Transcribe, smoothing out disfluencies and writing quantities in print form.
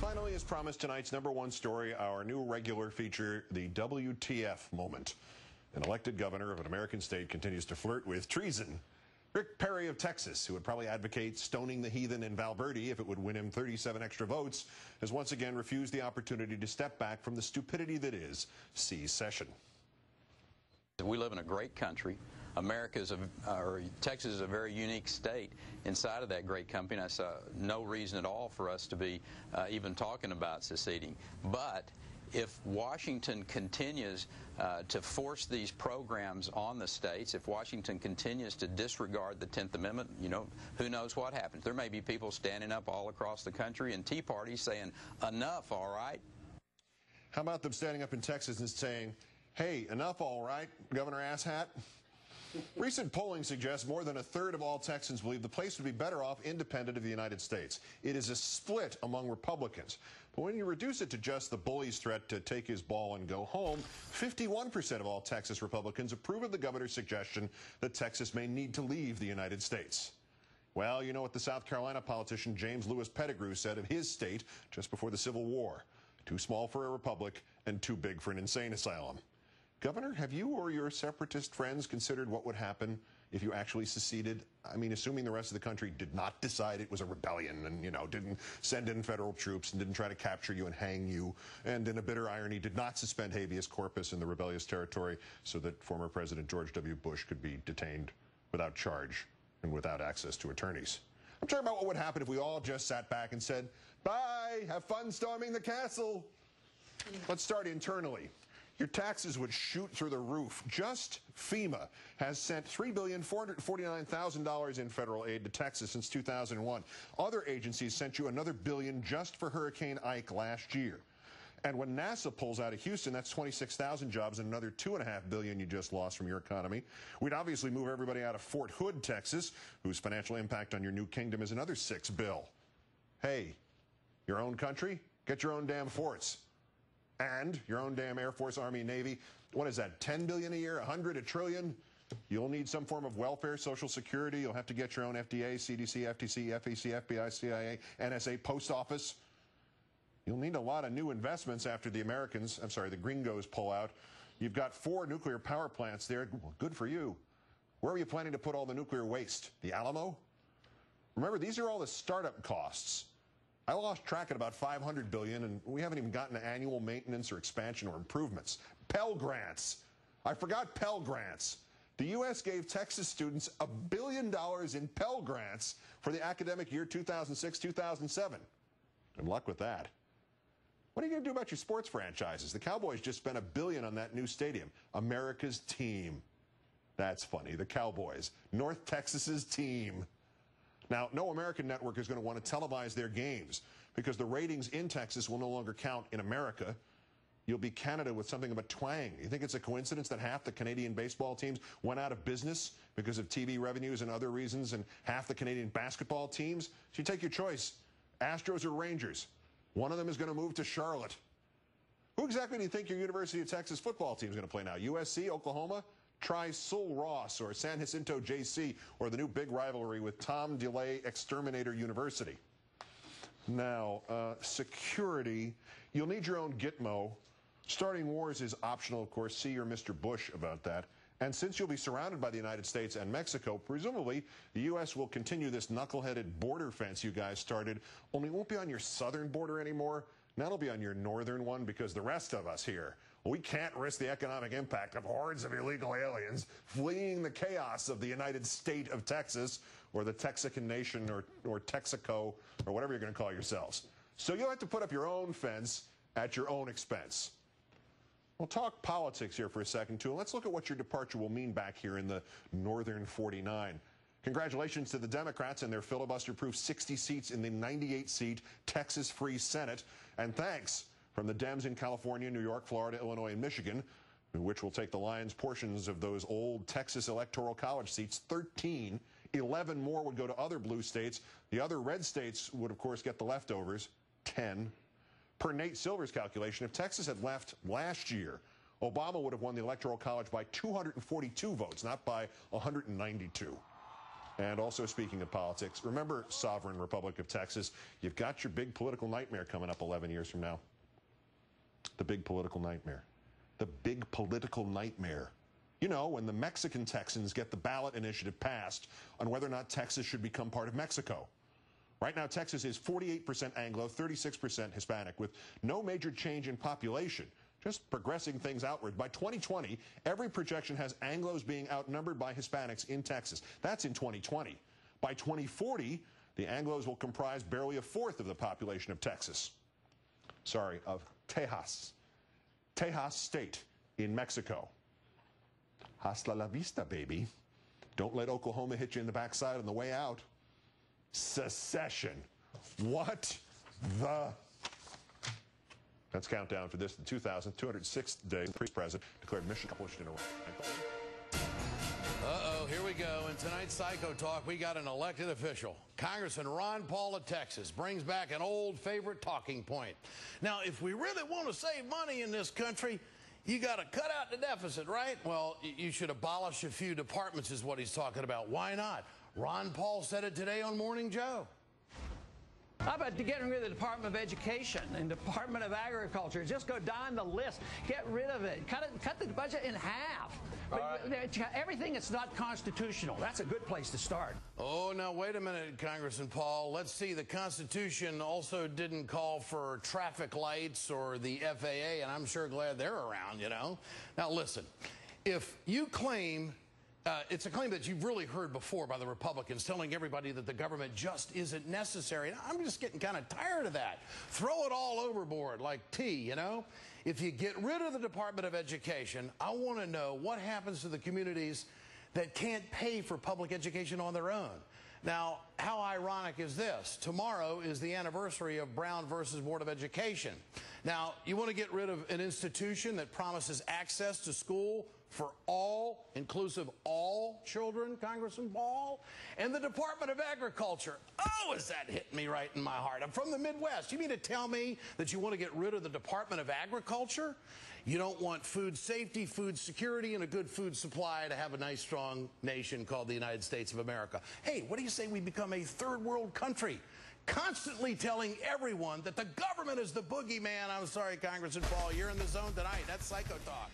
Finally, as promised, tonight's #1 story, our new regular feature, the WTF moment. An elected governor of an American state continues to flirt with treason. Rick Perry of Texas, who would probably advocate stoning the heathen in Valverde if it would win him 37 extra votes, has once again refused the opportunity to step back from the stupidity that is secession. We live in a great country. Texas is a very unique state inside of that great country, and I saw no reason at all for us to be even talking about seceding. But if Washington continues to force these programs on the states, if Washington continues to disregard the 10th Amendment, you know, who knows what happens. There may be people standing up all across the country and Tea Parties saying, enough, all right? How about them standing up in Texas and saying, hey, enough, all right, Governor Asshat? Recent polling suggests more than a third of all Texans believe the place would be better off independent of the United States. It is a split among Republicans. But when you reduce it to just the bully's threat to take his ball and go home, 51% of all Texas Republicans approve of the governor's suggestion that Texas may need to leave the United States. Well, you know what the South Carolina politician James Lewis Pettigrew said of his state just before the Civil War. Too small for a republic and too big for an insane asylum. Governor, have you or your separatist friends considered what would happen if you actually seceded? I mean, assuming the rest of the country did not decide it was a rebellion and, you know, didn't send in federal troops and didn't try to capture you and hang you, and in a bitter irony did not suspend habeas corpus in the rebellious territory so that former President George W. Bush could be detained without charge and without access to attorneys. I'm talking about what would happen if we all just sat back and said, bye, have fun storming the castle. Let's start internally. Your taxes would shoot through the roof. Just FEMA has sent $3,449,000 in federal aid to Texas since 2001. Other agencies sent you another $1 billion just for Hurricane Ike last year. And when NASA pulls out of Houston, that's 26,000 jobs and another $2.5 billion you just lost from your economy. We'd obviously move everybody out of Fort Hood, Texas, whose financial impact on your new kingdom is another $6 billion. Hey, your own country? Get your own damn forts. And your own damn Air Force, Army, Navy. What is that, 10 billion a year, 100, $1 trillion? You'll need some form of welfare, Social Security. You'll have to get your own FDA, CDC, FTC, FEC, FBI, CIA, NSA, post office. You'll need a lot of new investments after the gringos pull out. You've got 4 nuclear power plants there. Well, good for you. Where are you planning to put all the nuclear waste? The Alamo? Remember, these are all the startup costs. I lost track at about $500 billion, and we haven't even gotten to annual maintenance or expansion or improvements. Pell Grants. I forgot Pell Grants. The U.S. gave Texas students $1 billion in Pell Grants for the academic year 2006-2007. Good luck with that. What are you going to do about your sports franchises? The Cowboys just spent $1 billion on that new stadium. America's team. That's funny. The Cowboys. North Texas's team. Now, no American network is going to want to televise their games because the ratings in Texas will no longer count in America. You'll be Canada with something of a twang. You think it's a coincidence that half the Canadian baseball teams went out of business because of TV revenues and other reasons, and half the Canadian basketball teams? So you take your choice, Astros or Rangers. One of them is going to move to Charlotte. Who exactly do you think your University of Texas football team is going to play now? USC, Oklahoma? Try Sul Ross or San Jacinto JC or the new big rivalry with Tom DeLay Exterminator University. Now, security. You'll need your own Gitmo. Starting wars is optional, of course. See your Mr. Bush about that. And since you'll be surrounded by the United States and Mexico, presumably the U.S. will continue this knuckleheaded border fence you guys started, only it won't be on your southern border anymore. Now it'll be on your northern one because the rest of us here, we can't risk the economic impact of hordes of illegal aliens fleeing the chaos of the United State of Texas or the Texican Nation or Texaco or whatever you're going to call yourselves. So you'll have to put up your own fence at your own expense. We'll talk politics here for a second, too. Let's look at what your departure will mean back here in the Northern 49. Congratulations to the Democrats and their filibuster-proof 60 seats in the 98-seat Texas Free Senate. And thanks from the Dems in California, New York, Florida, Illinois, and Michigan, which will take the Lions portions of those old Texas Electoral College seats, 13. 11 more would go to other blue states. The other red states would, of course, get the leftovers, 10. Per Nate Silver's calculation, if Texas had left last year, Obama would have won the Electoral College by 242 votes, not by 192. And also, speaking of politics, remember Sovereign Republic of Texas? You've got your big political nightmare coming up 11 years from now. The big political nightmare. The big political nightmare. You know, when the Mexican Texans get the ballot initiative passed on whether or not Texas should become part of Mexico. Right now, Texas is 48% Anglo, 36% Hispanic, with no major change in population, just progressing things outward. By 2020, every projection has Anglos being outnumbered by Hispanics in Texas. That's in 2020. By 2040, the Anglos will comprise barely a fourth of the population of Texas. Sorry, of Tejas. Tejas State in Mexico. Hasta la vista, baby. Don't let Oklahoma hit you in the backside on the way out. Secession. What the... That's countdown for this, the 2,206th day the president declared mission accomplished in Iraq. Uh-oh, here we go. In tonight's Psycho Talk, we got an elected official. Congressman Ron Paul of Texas brings back an old favorite talking point. Now, if we really want to save money in this country, you got to cut out the deficit, right? Well, you should abolish a few departments is what he's talking about. Why not? Ron Paul said it today on Morning Joe. How about getting rid of the Department of Education and Department of Agriculture? Just go down the list. Get rid of it. Cut the budget in half. Everything that's not constitutional. That's a good place to start. Oh, now, wait a minute, Congressman Paul. Let's see. The Constitution also didn't call for traffic lights or the FAA, and I'm sure glad they're around, you know. Now, listen. If you claim... it's a claim that you've really heard before by the Republicans, telling everybody that the government just isn't necessary. And I'm just getting kind of tired of that. Throw it all overboard like tea, you know? If you get rid of the Department of Education, I want to know what happens to the communities that can't pay for public education on their own. Now, how ironic is this? Tomorrow is the anniversary of Brown versus Board of Education. Now, you want to get rid of an institution that promises access to school for all, inclusive all children, Congressman Paul? And the Department of Agriculture. Oh, is that hitting me right in my heart? I'm from the Midwest. You mean to tell me that you want to get rid of the Department of Agriculture? You don't want food safety, food security, and a good food supply to have a nice, strong nation called the United States of America. Hey, what do you say we become a third world country? Constantly telling everyone that the government is the boogeyman. I'm sorry, Congressman Paul, you're in the zone tonight. That's Psycho Talk.